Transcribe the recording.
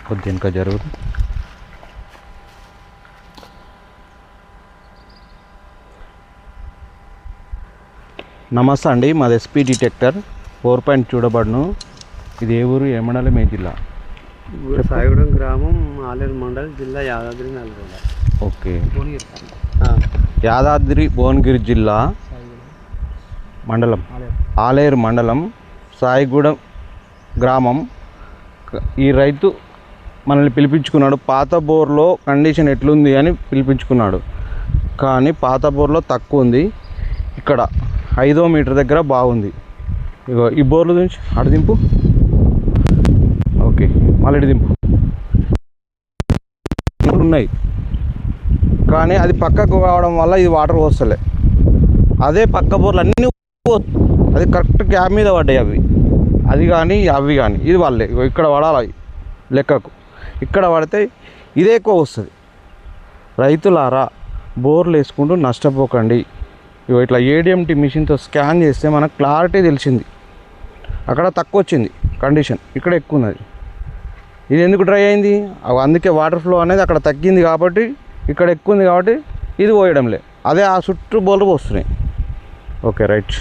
కొద్ది ఇంకా జరుగుతుంది. నమస్తే అండి, మాది ఎస్పీ డిటెక్టర్ 4 చూడబడును. ఇది ఏ ఊరు, ఏ మండలం, ఏ జిల్లా? సాయిగూడెం గ్రామం, ఆలేరు మండలం, జిల్లా యాదాద్రి నల్గొండ. ఓకే, యాదాద్రి భువనగిరి జిల్లా, మండలం ఆలేరు మండలం, సాయిగూడెం గ్రామం. ఈ రైతు మనల్ని పిలిపించుకున్నాడు. పాత బోర్లో కండిషన్ ఎట్లుంది అని పిలిపించుకున్నాడు. కానీ పాత బోర్లో తక్కువ ఉంది. ఇక్కడ 5వ మీటర్ దగ్గర బాగుంది. ఇగో ఈ బోర్లు నుంచి అటు దింపు. ఓకే, మళ్ళీ ఇటు దింపు. ఉన్నాయి కానీ అది పక్కకు కావడం వల్ల ఇది వాటర్ వస్తలే. అదే పక్క బోర్లు అన్నీ అది కరెక్ట్ గ్యాప్ మీద పడ్డాయి. అది కానీ అవి కానీ ఇది వాళ్ళే. ఇక్కడ పడాలి లెక్కకు. ఇక్కడ పడితే ఇదే ఎక్కువ వస్తుంది. రైతులారా, బోర్లు వేసుకుంటూ నష్టపోకండి. ఇట్లా ఏడిఎంటి మిషన్తో స్కాన్ చేస్తే మనకు క్లారిటీ తెలిసింది. అక్కడ తక్కువ వచ్చింది కండిషన్, ఇక్కడ ఎక్కువ ఉన్నది. ఇది ఎందుకు డ్రై అయింది? అందుకే వాటర్ ఫ్లో అనేది అక్కడ తగ్గింది కాబట్టి, ఇక్కడ ఎక్కువ ఉంది కాబట్టి ఇది పోయడంలే. అదే ఆ చుట్టూ బోర్లు పోస్తున్నాయి. Okay, right.